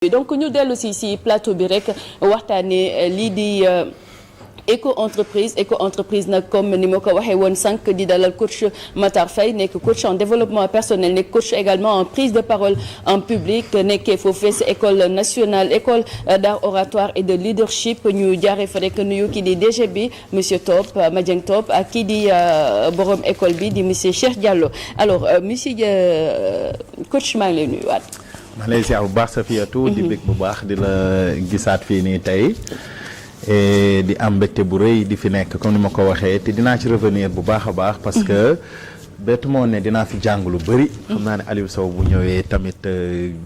donc ñu dellu si plateau bi rek waxtaanee lii di éco-entreprise nag comme ni ma ko waxee woon sànq di dalal coach Matar Faye nekk coach en développement personnel nekk coach également en prise de parole en public nekkee foofee si école nationale école d'art oratoire et de leadership ñu jaaree fa rek nuyu kii di DG bi monsieur Top Madieng Top ak kii di borom école bi di monsieur Cheikh Diallo alors monsieur coach maa ngi lay nuyuwaat. maa ngi lay ziar bu baax Safiatou di bëgg bu baax di la gisaat fii nii tey di am mbégte bu rëy di fi nekk comme ni ma ko waxee te dinaa ci revenir bu baax a baax parce que bettu moo ne dinaa fi jàng lu bëri xam naa ne Aliou Sow bu ñëwee tamit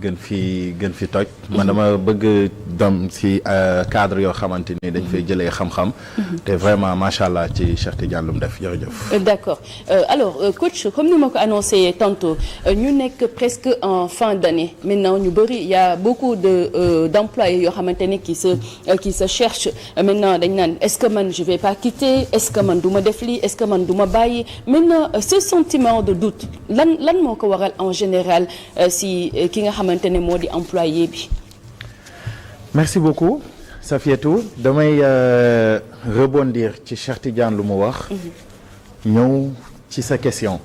gën fi toj man dama bëgg doom si cadre yoo xamante ni dañ fay jëlee xam-xam te vraiment macha allah ci Cheikh Tidiane lu mu def jërëjëf. D'accord alors coach comme ni ma ko annoncé tantôt ñu nekk presque en fin d'année maintenant ñu bëri il y a beaucoup d'employés yoo xamante ni qui se cherchent maintenant dañ naan est-ce que man je vais pas quitter est-ce que man du ma def lii est-ce que man du ma bàyyi maintenant ce sentiment de doute lan moo ko waral en général si ki nga xamante ne moo di employé bi. merci beaucoup Safiatou damay rebondir ci Cheikh Tidiane lu mu wax. ñëw ci sa question.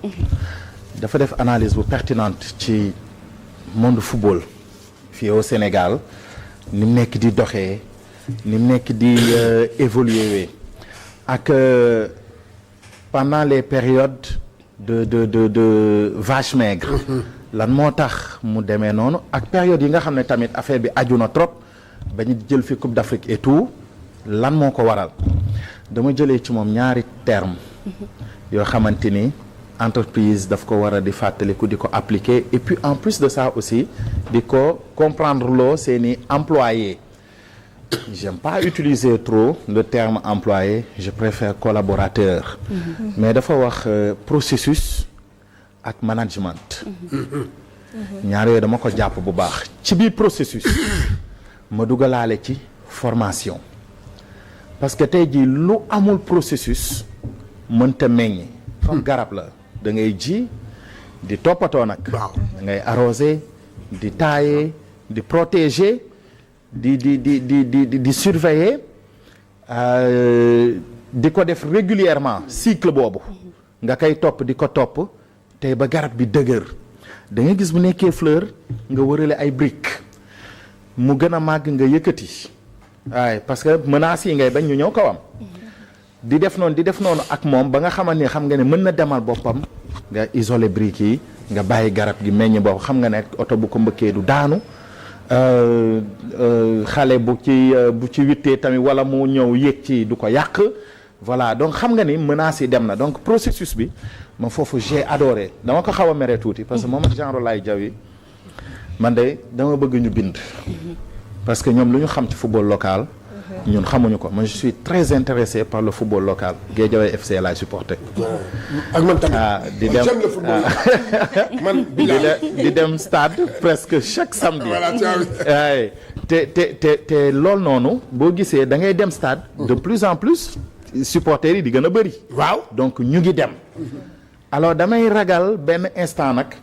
dafa def analyse bu pertinente ci monde football fii au Sénégal ni mu nekk di doxee ni mu nekk di évoluer ak pendant les périodes de vache maigre. lan moo tax mu demee noonu ak période yi nga xam ne tamit affaire bi aju na trop ba ñu jël fi Coupe d'Afrique et tout lan moo ko waral dama jëlee ci moom ñaari terme yoo xamante ni entreprise daf ko war a di fàttaliku di ko appliquer et puis en plus de ça aussi di ko comprendre loo seeni employés j'aime pas utiliser trop le terme employé je préfère collaborateur mais dafa wax processus ak management ñaar yooyu dama ko jàpp bu baax ci biir processus ma dugalaale ci formation parce que tey jii lu amul processus mënta meññ comme garab la da ngay ji di toppatoo nag da ngay arroser di taayer di protéger di surveiller di ko def régulièrement cycle boobu nga koy topp di ko topp tey ba garab bi dëgër da nga gis bu nekkee fleur nga wërale ay briques mu gën a màgg nga yëkkati waaye parce que menaces yi ngay bañ ñu ñëw kawam di def noonu ak moom ba nga xamante ni xam nga ne mën na demal boppam nga isoler briques yi nga bàyyi garab gi meññ boobu xam nga ne oto bu ko mbëkkee du daanu xale bu ci wittee tamit wala mu ñëw yéeg ci du ko yàq voilà donc xam nga ni menaces yi dem na donc processus bi ma foofu j'ai adoré dama ko xaw a mere tuuti parce que moom ak genre laay jaw yi man de dama bëgg ñu bind parce que ñoom lu ñu xam ci football local ñun xamuñu ko man je suis très intéressé par le football local Guédiawaye FC laay supporté ak man tamit di dem j'aime le football man di dem stade presque chaque samedi waaye te loolu noonu boo gisee da ngay dem stade de plus en plus supporters yi di gën a bëri waaw donc ñu ngi dem alors damay ragal benn instant nag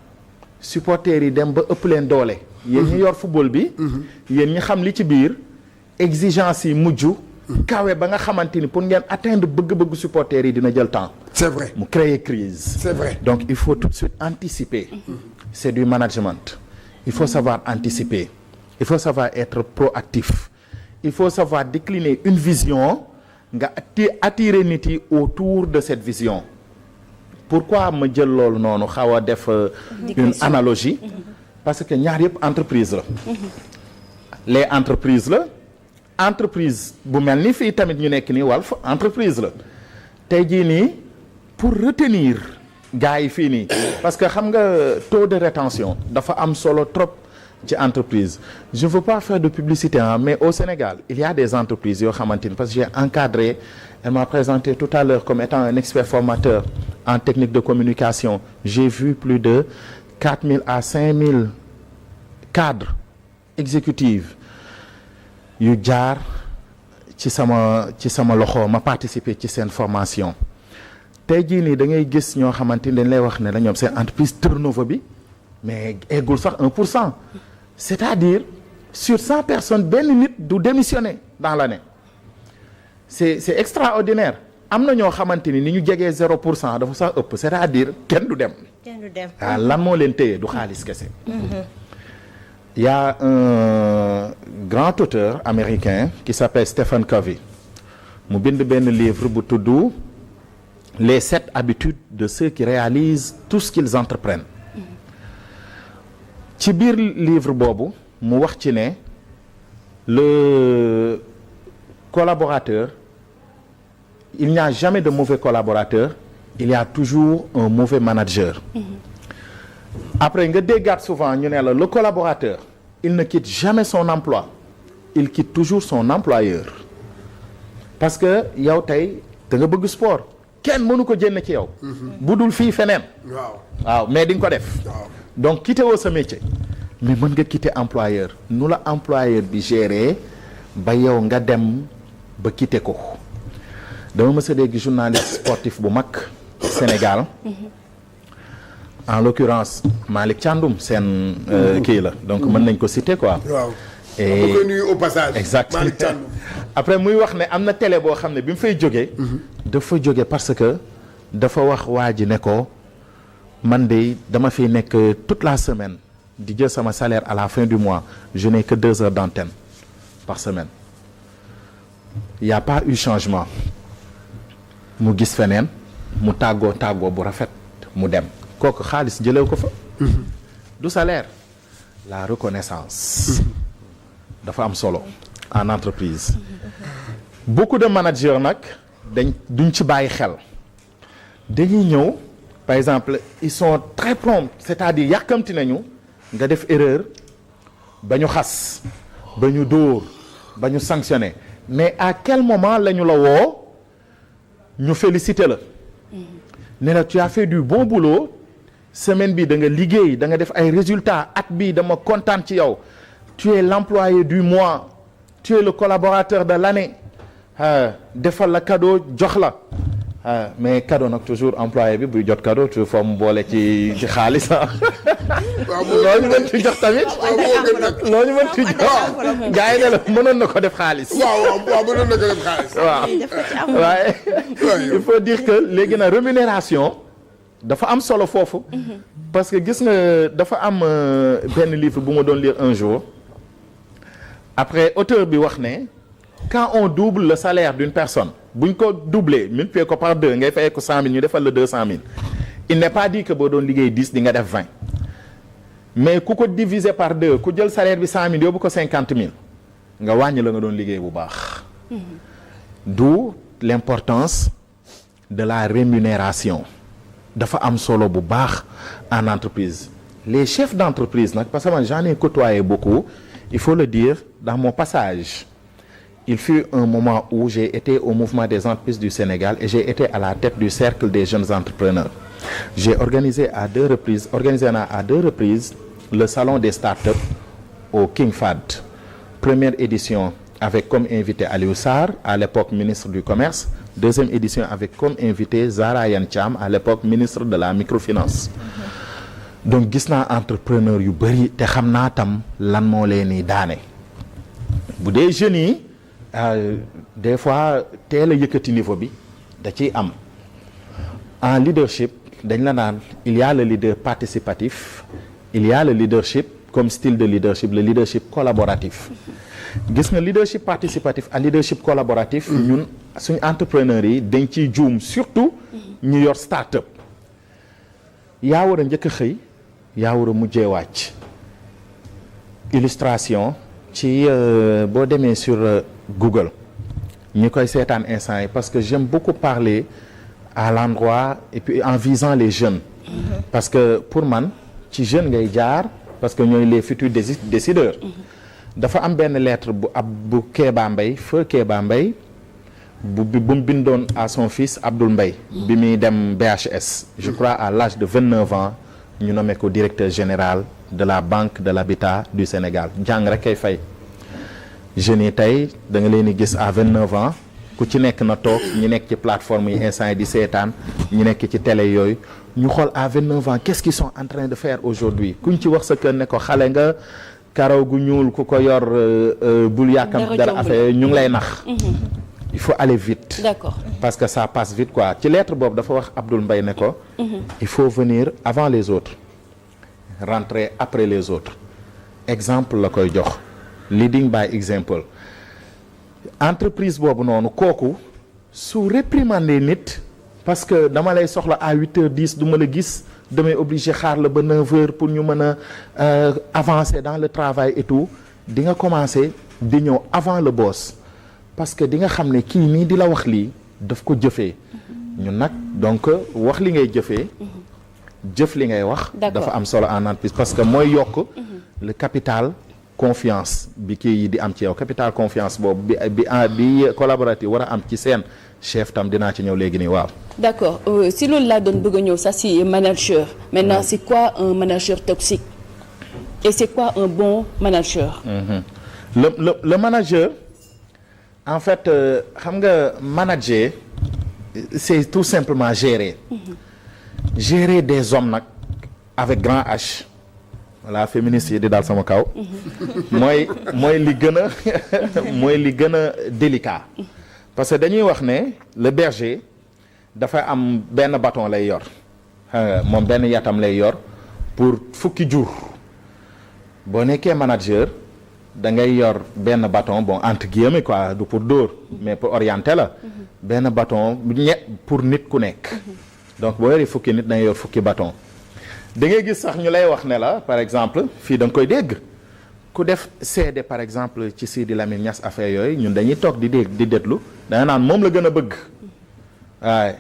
supporters yi dem ba ëpp leen doole yéen ñi yor football bi yéen ñi xam li ci biir exigence yi mujj kawe ba nga xamante ni pour ngeen atteindre bëgg-bëgg supporters yi dina jël temps c'est vrai mu créer crise c'est vrai donc il faut tout de suite anticiper c'est du management il faut savoir anticiper il faut savoir être proactif il faut savoir décliner une vision nga attirer nit yi autour de cette vision pourquoi ma jël loolu noonu xaw a def une analogie parce que ñaar yëpp entreprise la les entreprises la entreprise bu mel ni fii tamit ñu nekk nii Walf entreprise la tey jii nii pour retenir gars yi fii nii parce que xam nga taux de rétention dafa am solo trop ci entreprise je ne veux pas faire de publicité mais au Sénégal il y a des entreprises yoo xamante ni parce que j'ai encadré elle m'a présenté tout à l'heure comme étant un expert formateur en technique de communication j'ai vu plus de 4000 à 5000 cadres exécutifs yu jaar ci sama loxo ma participer ci seen formation tey jii nii da ngay gis ñoo xamante ni dañ lay wax ne la ñoom seen entreprise turnover bi mais eggul sax 1%. C'est-à-dire sur 100 personnes benn nit du démissionner dans l'année c'est extraordinaire am na ñoo xamante ni ñu jegee 0% dafa sax ëpp c'est-à-dire kenn du dem. ah lan moo leen téye du xaalis kese. Il y a un grand auteur américain qui s'appelle Stephen Covey mu bind benn livre bu tudd les 7 habitudes de ceux qui réalisent tout ce qu'ils entreprennent. ci biir livre boobu mu wax ci ne le collaborateur il n'y a jamais de mauvais collaborateur il y a toujours un mauvais manager. Après nga déggaat souvent ñu ne la le collaborateur il ne quitte jamais son emploi il quitte toujours son employeur parce que yow tey da nga bëgg sport kenn mënu ko jënd ci yow. bu dul fii feneen. waaw mais di nga ko def. donc quitter woo sa métier mais mën nga quitter employeur nu la employeur bi gérer ba yow nga dem ba quitter ko dama mës a dégg journaliste sportif bu mag Sénégal. En l'occurrence Malick Thiandoum seen kii la donc mën nañ ko citer quoi. waaw et ko nuyu au passage. exact Malick Thiandoum. après muy wax ne am na télé boo xam ne bi mu fay jógee. dafa jóge parce que dafa wax waa ji ne ko man de dama fiy nekk toute la semaine di jël sama salaire à la fin du mois je n'ai que 2 heures d'antenne par semaine. Il y a pas eu changement mu gis feneen mu tàggoo bu rafet mu dem. kooku xaalis jëlee ko fa. du salaire la reconnaissance. dafa am solo en entreprise. beaucoup de managers nag duñ ci bàyyi xel dañuy ñëw par exemple ils sont très prompts c'est-à-dire yàkkamti nañu nga def erreur ba ñu xas ba ñu dóor ba ñu sanctionner mais à quel moment la ñu la woo ñu féliciter la. ne la tu as fait du bon boulot. semaine bi da nga liggéey da nga def ay résultats at bi dama kontaan ci yow tu es l'employé du mois tu es le collaborateur de l'année defal la cadeau jox la mais cadeau nag toujours employé bi buy jot cadeau toujours foo mu boole ci xaalis loolu mën ci jox tamit loolu mën ci jox gars yi ne la mënoon na ko def xaalis waaw mënoon na ko def xaalis waaw waaye il faut dire que léegi na rémunération dafa am solo foofu parce que gis nga dafa am benn livre bu ma doon lire un jour après auteur bi wax ne quand on double le salaire d'une personne buñ ko doubler multiplier ko par 2 ngay fay ko 100 000 ñu defal la 200 000 il n'est pas dit que boo doon liggéey 10 di nga def 20 mais ku ko diviser par 2 ku jël salaire bi 100 000 yóbbu ko 50 000 nga wàññi la nga doon liggéey bu baax. D'où l'importance de la rémunération. dafa am solo bu baax en entreprise les chefs d'entreprise nag parce que man j'en ai côtoyé beaucoup il faut le dire dans mon passage il fut un moment où j'ai été au mouvement des entreprises du Sénégal et j'ai été à la tête du cercle des jeunes entrepreneurs j'ai organisé à 2 reprises le salon des startups au King Fahd première édition avec comme invité Aliou Sarr à l'époque ministre du commerce. Deuxième édition avec comme invité Zahra Iyane Thiam à l'époque ministre de la microfinance. Donc gis naa entrepreneur yu bëri te xam naa tam lan moo leen di daane bu dee jeunes yi des fois teel a yëkkati niveau bi da ciy am en leadership dañ la naan il y a le leader participatif il y a le leadership comme style de leadership le leadership collaboratif. gis nga leadership participatif ak leadership collaboratif ñun suñu entrepreneurs yi dañ ciy juum surtout ñu yor start-up yaa war a njëkk a xëy yaa war a mujjee wàcc illustration ci boo demee sur Google ñi koy seetaan instant yi parce que j'aime beaucoup parler à l'endroit et puis en visant les jeunes parce que pour man ci jeunes ngay jaar parce que ñooy les futurs décideurs dafa am benn lettre bu Kéba Mbaye feu Kéba Mbaye bu mu bindoon à son fils Abdoul Mbaye bi muy dem BHS je crois à l'âge de 29 ans ñu nommé ko directeur général de la Banque de l'Habitat du Sénégal jàng rek kay fay jeunes yi tey da nga leen di gis à 29 ans ku ci nekk na toog ñu nekk ci plateforme yi instant yi di seetaan ñu nekk ci télé yooyu ñu xool à 29 ans qu'est-ce qu'ils sont en train de faire aujourd'hui kuñ ci wax sa kër ne ko xale nga karaw gu ñuul ku ko yor bul yàkkam dara affaire ñu ngi lay nax. Il faut aller vite. D'accord. Parce que ça passe vite quoi ci lettre boobu dafa wax Abdoul Mbaye ne ko. il faut venir avant les autres rentrer après les autres exemple la koy jox leading by example entreprise boobu noonu kooku su réprimander nit parce que dama lay soxla à 8h10 du ma la gis damay obligé xaar la ba 9h pour ñu mën a avancer dans le travail et tout di nga commencer di ñëw avant le boss parce que di nga xam ne kii nii di la wax lii daf ko jëfee ñun nag donc wax li ngay jëfee jëf li ngay wax dafa am solo en entreprise parce que mooy yokk le capital confiance bi kii yi di am ci yow capital confiance boobu bi collaboratif war a am ci seen chef tam dinaa ci ñëw léegi nii waaw. D'accord si loolu laa doon bëgg a ñëw ça si manager maintenant c'est quoi un manager toxique et c'est quoi un bon manager. Le manager en fait xam nga manager c'est tout simplement gérer. Gérer des hommes nag avec grand H. voilà féministes yi di daal sama kaw. mooy li gën a mooy li gën a délicat. parce que dañuy wax ne le berger dafa am benn bâton lay yor moom benn yatam lay yor pour fukki jur boo nekkee manager da ngay yor benn bâton bon entre guillemets quoi du pour dóor mais pour orienter la benn bâton pour nit ku nekk donc boo yoree fukki nit da ngay yor fukki bâton da ngay gis sax ñu lay wax ne la par exemple fii da nga koy dégg ku def seede par exemple ci Sidi Lamine Niass affaire yooyu ñun dañuy toog di dégg di déglu da nga naan moom la gën a bëgg waaye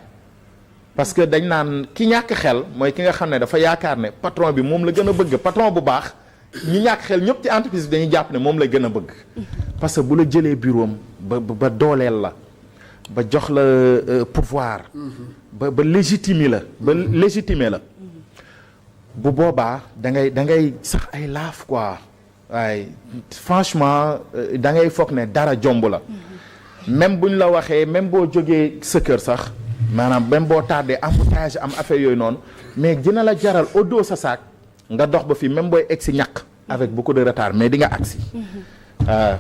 parce que dañ naan ki ñàkk xel mooy ki nga xam ne dafa yaakaar ne patron bi moom la gën a bëgg patron bu baax ñi ñàkk xel ñëpp ci entreprise bi dañuy jàpp ne moom la gën a bëgg parce que bu la jëlee bureau am ba dooleel la ba jox la pouvoir ba légitimer la bu boobaa da ngay sax ay laaf quoi waaye franchement da ngay foog ne dara jomb la même buñ la waxee même boo jógee sa kër sax maanaam même boo tardé embouteillage am affaire yooyu noonu mais dina la jaral au dos sa saak nga dox ba fii même booy egg si ñàkk avec beaucoup de retard mais di nga agsi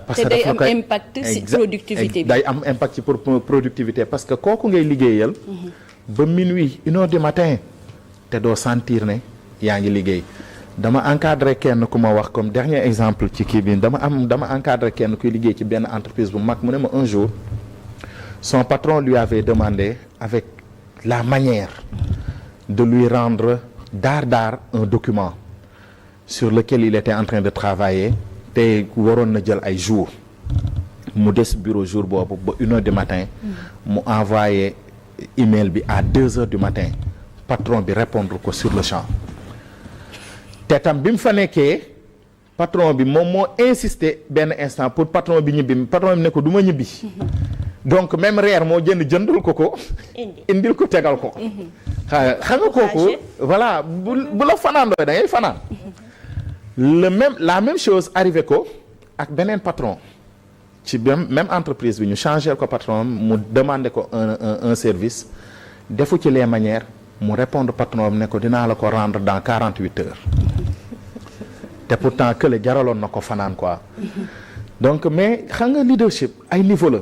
parce que day am impact ci productivité bi day am impact ci productivité parce que kooku ngay liggéeyal ba minuit 1h du matin te doo sentir ne yaa ngi liggéey dama encadré kenn ku ma wax comme dernier exemple ci kii bi dama encadré kenn kuy liggéey ci benn entreprise bu mag mu ne ma un jour son patron lui avait demandé avec la manière de lui rendre daar un document sur lequel il était en train de travailler te waroon na jël ay jours mu des bureau jour boobu ba 1h du matin mu envoyé email bi à 2h du matin patron bi répondre ko sur le champ te tam bi mu fa nekkee patron bi moom moo insisté benn instant pour patron bi ñibbi patron bi ne ko du ma ñibbi donc même reer moo jëndul ko indil ko tegal ko xam nga kooku voilà bu la fanaandoo da ngay fanaan la même chose arrivé ko ak beneen patron ci même entreprise bi ñu changé ko patron mu demandé ko un service defu ci les manières mu répondre patron bi ne ko dinaa la ko rendre dans 48 heures te pourtant kële jaraloon na ko fanaan quoi donc mais xam nga leadership ay niveau la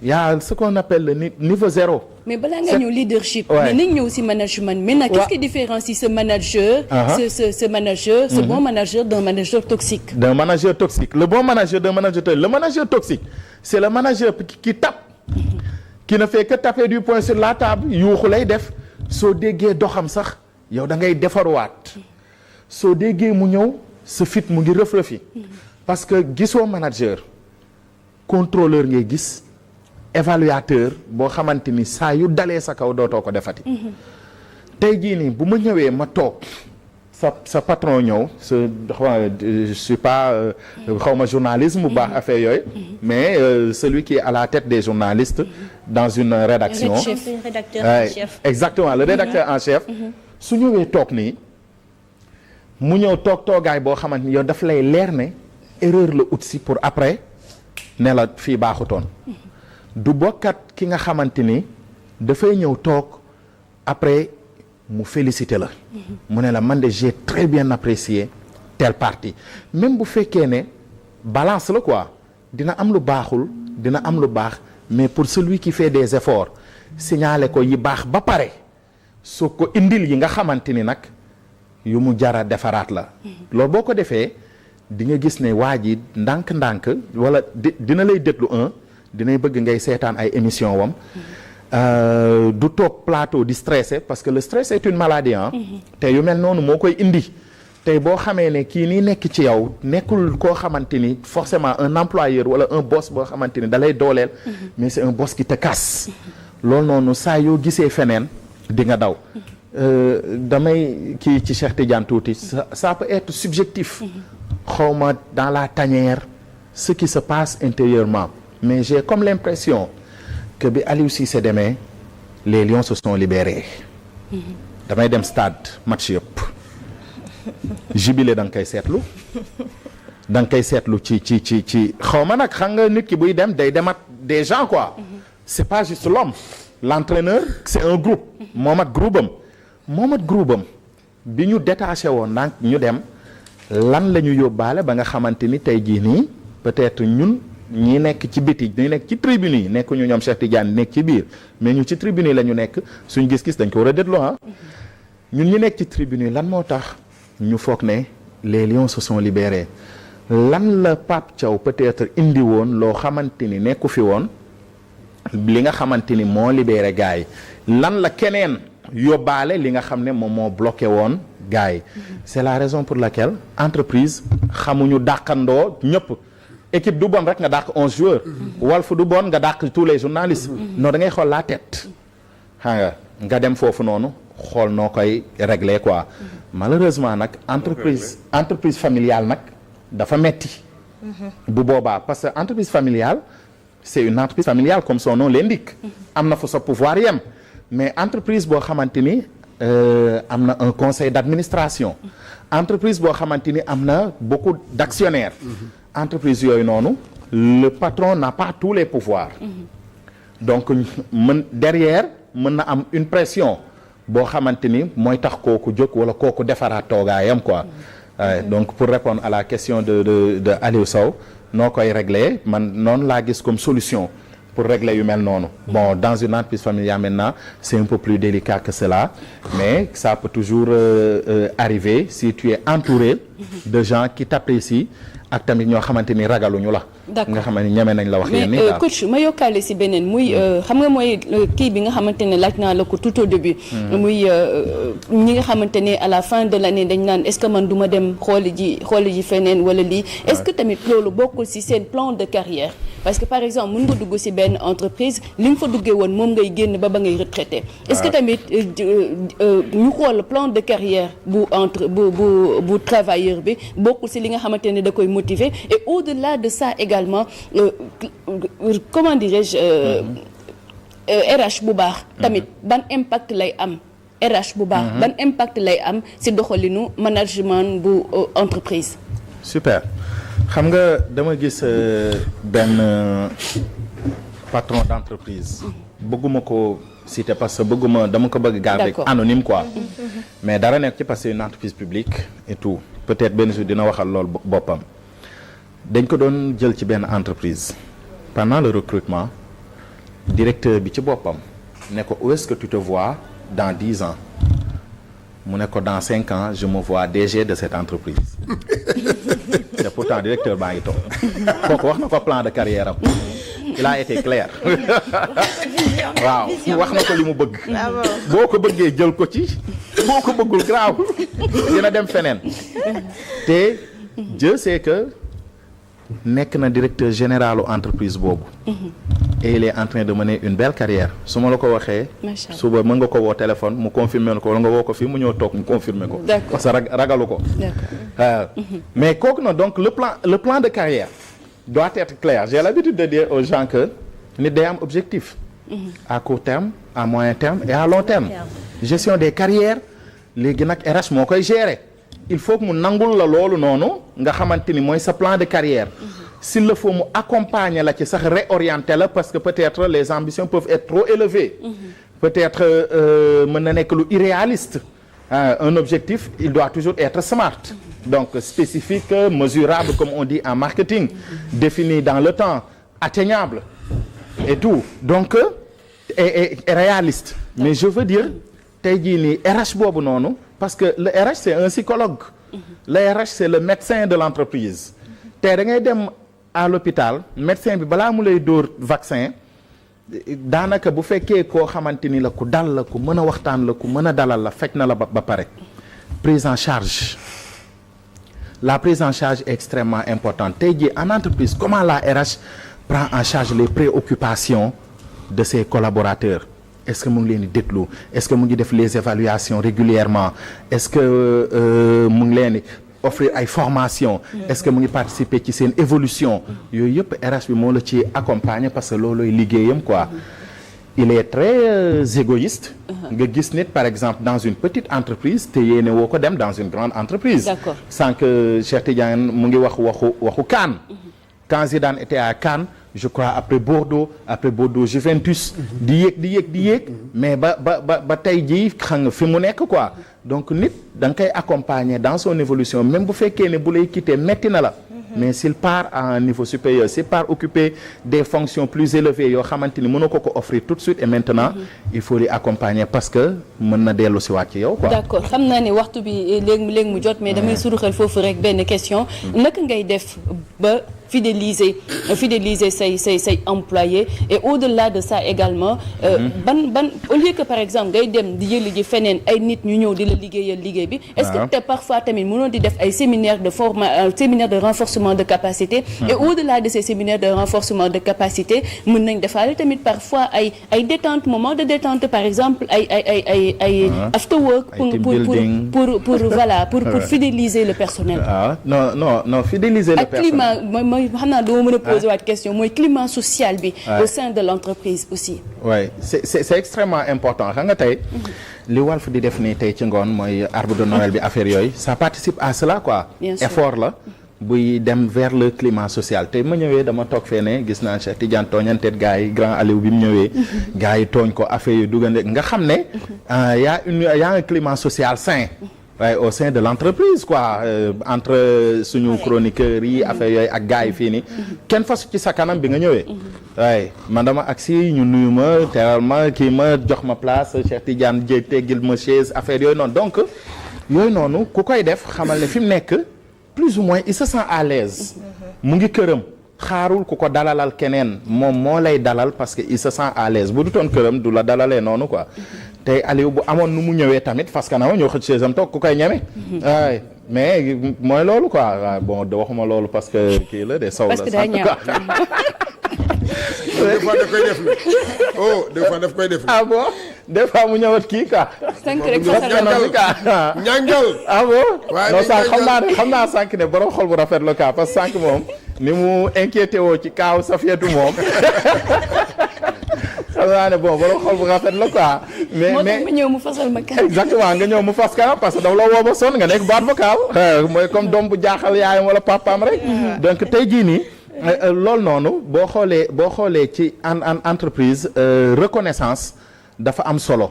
y a ce qu'on appelle le niveau 0 mais balaa nga ñëw leadership mais nañ ñëw ci management maintenant qu'est-ce qui différencie ce manager ce bon manager d'un manager toxique le bon manager d'un manager toxique le manager toxique c'est le manager qui tape qui ne fait que taper du poing sur la table yuuxu lay def soo déggee doxam sax yow da ngay defarwaat soo déggee mu ñëw sa fit mu ngi rëf-rëfi parce que gisoo manager contrôleur ngay gis évaluateur boo xamante ni saa yu dalee sa kaw dootoo ko defati tey jii nii bu ma ñëwee ma toog sa patron ñëw je suis pas xawma journalisme bu baax affaire yooyu mais celui qui est à la tête des journalistes dans une rédaction exactement le rédacteur en chef su ñëwee toog nii mu ñëw toogaay boo xamante ni yow daf lay leer ne erreur la ut si pour après ne la fii baaxutoon du bokkat ki nga xamante ni dafay ñëw toog après mu félicité la mu ne la man de j'ai très bien apprécié tel parti même bu fekkee ne balance la quoi dina am lu baaxul dina am lu baax mais pour celui qui fait des efforts signaler ko yi baax ba pare soo ko indil yi nga xamante ni nag yu mu jara defaraat la loolu boo ko defee di nga gis ne waa ji ndànk-ndànk wala dina lay déglu dinay bëgg ngay seetaan ay émission wam du toog plateau di stressé parce que le stress est une maladie te yu mel noonu moo koy indi tey boo xamee ne kii nii nekk ci yow nekkul koo xamante ni forcément un employeur wala un boss boo xamante ni da lay dooleel mais c'est un boss qui te casse loolu noonu saa yoo gisee feneen di nga daw damay kii ci Cheikh Tidiane tuuti ça peut être subjectif xawma dans la tanière ce qui se passe intérieurement mais j'ai comme l'impression que bi Aliou Cissé demee les lions se sont libérés damay dem stade match yëpp jubilé da nga koy seetlu da nga koy seetlu ci xawma nag xam nga nit ki buy dem day demat des gens quoi c'est pas juste l'homme l'entraîneur c'est un groupe moomat groupe am bi ñu détaché woon nag ñu dem lan la ñu yóbbaale ba nga xamante ni tey jii nii peut-être ñun ñi nekk ci biti ñi nekk ci tribune yi nekk ñu ñoom Cheikh Tidiane nekk ci biir mais ñu ci tribune yi la ñu nekk suñ gis-gis dañ ko war a dégloo ñun ñi nekk ci tribune yi lan moo tax ñu foog ne les lions se sont libérés lan la Pape Thiaw peut-être indi woon loo xamante ni nekku fi woon li nga xamante ni moo libéré gars yi lan la keneen yóbbaale li nga xam ne moom moo bloqué woon gars yi c'est la raison pour laquelle entreprise xamuñu dàqandoo ñëpp équipe du bon rek nga dàq 11 joueurs Walf du bon nga dàq tous les journalistes non da ngay xool la tête xam nga dem foofu noonu xool noo koy régler quoi malheureusement nag entreprise familiale nag dafa metti bu boobaa parce que entreprise familiale c'est une entreprise familiale comme son nom l'indique am na fa sa pouvoir yem mais entreprise boo xamante ni am na un conseil d'administration entreprise boo xamante ni am na beaucoup d'actionnaires entreprise yooyu noonu le patron n'a pas tous les pouvoirs donc derrière mën na am une pression boo xamante ni mooy tax kooku jóg wala kooku defaraat toogaayam quoi donc pour répondre à la question de Aliou Sow noo koy régler man noonu laa gis comme solution pour régler yu mel noonu bon dans une entreprise familiale maintenant c'est un peu plus délicat que cela mais ça peut toujours arriver si tu es entouré de gens qui t'apprécient ak tamit ñoo xamante ni ragaluñu la. d'accord nga xamante ni ñeme nañ la wax. yéen nii mais coach ma yokkaale si beneen muy xam nga mooy kii bi nga xamante ne laaj naa la ko tout au début. muy ñi nga xamante ne à la fin de l'année dañ naan est-ce que man du ma dem xooli ji feneen wala lii. est-ce que tamit loolu bokkul si seen plan de carrière parce que par exemple mën nga dugg si benn entreprise li nga fa duggee woon moom ngay génn ba ngay retraité. est-ce que tamit ñu xool plan de carrière bu travailleur bi bokkul si li nga xamante ne da koy motiver et au-delà de ça également comment dirais-je RH bu baax tamit ban impact lay am RH bu baax ban impact lay am ci doxalinu management bu entreprise. Super xam nga dama gis benn patron d'entreprise bëgguma ko citer parce que dama ko bëgg garder anonyme quoi mais dara nekk ci parce que une entreprise publique et tout peut-être benn jour dina waxal loolu boppam dañ ko doon jël ci benn entreprise pendant le recrutement directeur bi ci boppam ne ko où est-ce que tu te vois dans 10 ans mu ne ko dans 5 ans je me vois DG de cette entreprise te pourtant directeur baa ngi toog kooku wax na ko plan de carrière am il a été clair waaw wax na ko li mu bëgg boo ko bëggee jël ko ci boo ko bëggul graaw dina dem feneen te Dieu sait que nekk na directeur général entreprise boobu et il est en train de mener une belle carrière su ma la ko waxee suba mën nga ko woo téléphone mu confirmer ko wala nga woo ko fii mu ñëw toog mu confirmer ko parce que ragalu ko mais kooku na donc le plan de carrière doit être clair j'ai l'habitude de dire aux gens que nit day am objectif à court terme à moyen terme et à long terme gestion des carrières léegi nag RH moo koy gérer il faut que mu nangul la loolu noonu nga xamante ni mooy sa plan de carrière s'il le faut mu accompagner la ci sax réorienter la parce que peut-être les ambitions peuvent être trop élevées peut-être mën na nekk lu irréaliste un objectif il doit toujours être smart donc spécifique, mesurable comme on dit en marketing, défini dans le temps, atteignable et tout donc et réaliste. Mais je veux dire tey jii nii RH boobu noonu parce que le RH c'est un psychologue. Le RH c'est le médecin de l'entreprise. tey da ngay dem à l'hôpital médecin bi balaa mu lay dóor vaccin daanaka bu fekkee koo xamante ni la ku dal la ku mën a waxtaan la ku mën a dalal la faj na la ba pare. Prise en charge. La prise en charge est extrêmement importante tey jii en entreprise comment la RH prend en charge les préoccupations de ses collaborateurs. Est-ce que mu ngi leen di déglu est-ce que mu ngi def les évaluations régulièrement est-ce que mu ngi leen di offrir ay formations est-ce que mu ngi participer ci seen évolution yooyu yëpp RH bi moo la ci accompagner parce que loolooy liggéeyam quoi. Il est très égoïste. nga gis nit par exemple dans une petite entreprise te yéene woo ko dem dans une grande entreprise. D'accord. Sans que Cheikh Tidiane mu ngi waxu Cannes. Quand Zidane était à Cannes je crois après Bordeaux Juventus di yéeg mais ba tey jii xam nga fi mu nekk quoi donc nit da nga koy accompagner dans son évolution même bu fekkee ne bu lay quitter metti na la mais s'il part à un niveau supérieur s'il part occuper des fonctions plus élevées yoo xamante ni mënoo ko offrir tout de suite et maintenant il faut les accompagner parce que mën na dellu si waat ci yow quoi. D'accord xam naa ne waxtu bi léegi mu jot mais damay suruxal foofu rek benn question naka ngay def ba fidéliser say employés et au-delà de ça également ban au lieu que par exemple ngay dem di jëli ji feneen ay nit ñu ñëw di la liggéeyal liggéey bi est-ce que te parfois tamit mënoon di def ay séminaire de renforcement de capacité et au-delà de ces séminaires de renforcement de capacité mën nañ defaale tamit parfois ay détente moment de détente par exemple ay after work pour voilà pour fidéliser le personnel. Non fidéliser le personnel mooy xam naa doo mën a poser waat question mooy climat social bi au sein de l'entreprise aussi. Oui c'est extrêmement important xam nga tey li Walf di def nii tey ci ngoon mooy arbre de Noël bi affaire yooyu ça participe à cela quoi. Effort la buy dem vers le climat social tey ma ñëwee dama toog fee ne gis naa Cheikh Tidiane tooñanteet gars yi grand Aliou bi mu ñëwee gars yi tooñ ko affaire yu duggande nga xam ne y a un climat social sain. waaye au sein de l'entreprise quoi entre suñu chroniqueurs yi affaire yooyu ak gars yi fii nii kenn fasu ci sa kanam bi nga ñëwee waaye man dama agsi ñu nuyu ma teral ma kii ma jox ma place Cheikh Tidiane jéeg teggil ma chaise affaire yooyu noonu donc yooyu noonu ku koy def xamal ne fi mu nekk plus ou moins il se sent à l'aise mu ngi këram xaarul ku ko dalalal keneen moom moo lay dalal parce que il se sent à l'aise bu du toon këram du la dalalee noonu quoi tey Aliou bu amoon nu mu ñëwee tamit parce que na ñoo xëcc chaise am toog ku koy ñeme waay mais mooy loolu quoi waaw bon waxuma loolu parce que kii la de sow la des fois daf koy def la des fois daf koy def la. Ah bon des fois mu ñëwaat kii quoi. sànq rek ñangal ah bon non sànq xam naa sànq ne borom xol bu rafet la quoi parce que sànq moom ni mu inquiété woo ci kaaw Safiatou moom xam naa ne bon borom xol bu rafet la quoi. mais moo tax ma ñëw mu fasal ma kanam. exactement nga ñëw mu fas kanam parce que dafa la woo ba sonn nga nekk baat vocal. mooy comme doom bu jaaxal yaayam wala papaam rek. donc tey jii nii. loolu noonu boo xoolee ci entreprise reconnaissance dafa am solo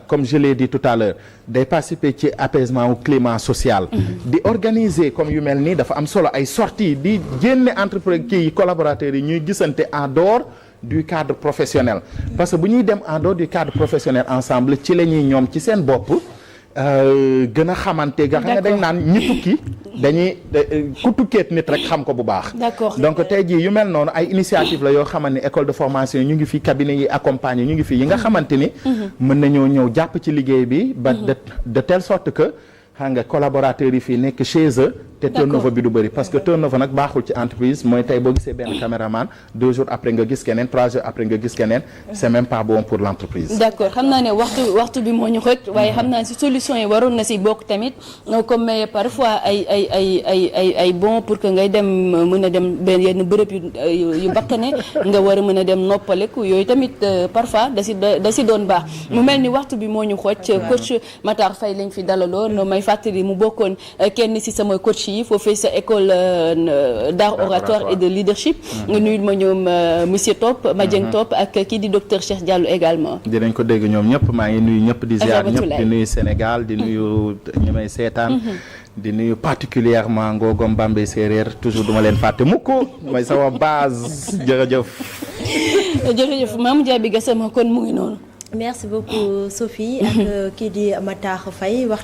comme je l'ai dit tout à l'heure day participer ci apaisement au climat social di organiser comme yu mel nii dafa am solo ay sorties di génne entreprise kii collaborateurs yi ñuy gisante en dehors du cadre professionnel parce que bu ñuy dem en dehors du cadre professionnel ensemble ci la ñuy ñoom ci seen bopp gën a xamante nga xam ne dañ naan ñi tukki dañuy ku tukkeet nit rek xam ko bu baax. D'accord. Donc tey jii yu mel noonu ay initiative la yoo xamante ni école de formation ñu ngi fi cabinet yi accompagner ñu ngi fi yi nga xamante ni mën nañoo ñëw jàpp ci liggéey bi ba de telle sorte que xam nga collaborateurs yi fii nekk chez eux te turnover bi du bëri parce que turnover nag baaxul ci entreprise mooy tey boo gisee benn caméraman 2 jours après nga gis keneen 3 jours après nga gis keneen c'est même pas bon pour l'entreprise. D'accord xam naa ne waxtu bi moo ñu xëcc waaye xam naa si solution yi waroon na si bokk tamit comme mais parfois ay bon pour que ngay dem mën a dem benn yenn bërëb yu bakkane nga war a mën a dem noppaleku yooyu tamit parfois da si doon baax mu mel ni waxtu bi moo ñu xëcc coach Matar Faye lañ fi dalaloon may fàttali mu bokkoon kenn si sama coach yi foofee sa école d'art oratoire et de leadership nga nuyul ma ñoom monsieur Top Madieng Top ak kii di docteur Cheikh Diallo également. Dinañ ko dégg ñoom ñëpp maa ngi nuyu ñëpp di ziar ñëpp di nuyu Sénégal di nuyu ñi may seetaan di nuyu particulièrement Ngogom Bambey séeréer toujours duma leen fàtte mukk mooy sama base jërëjëf. jërëjëf Mame Diaby Gassama kon mu ngi noonu. merci beaucoup Sophie ak kii di Matar Faye wax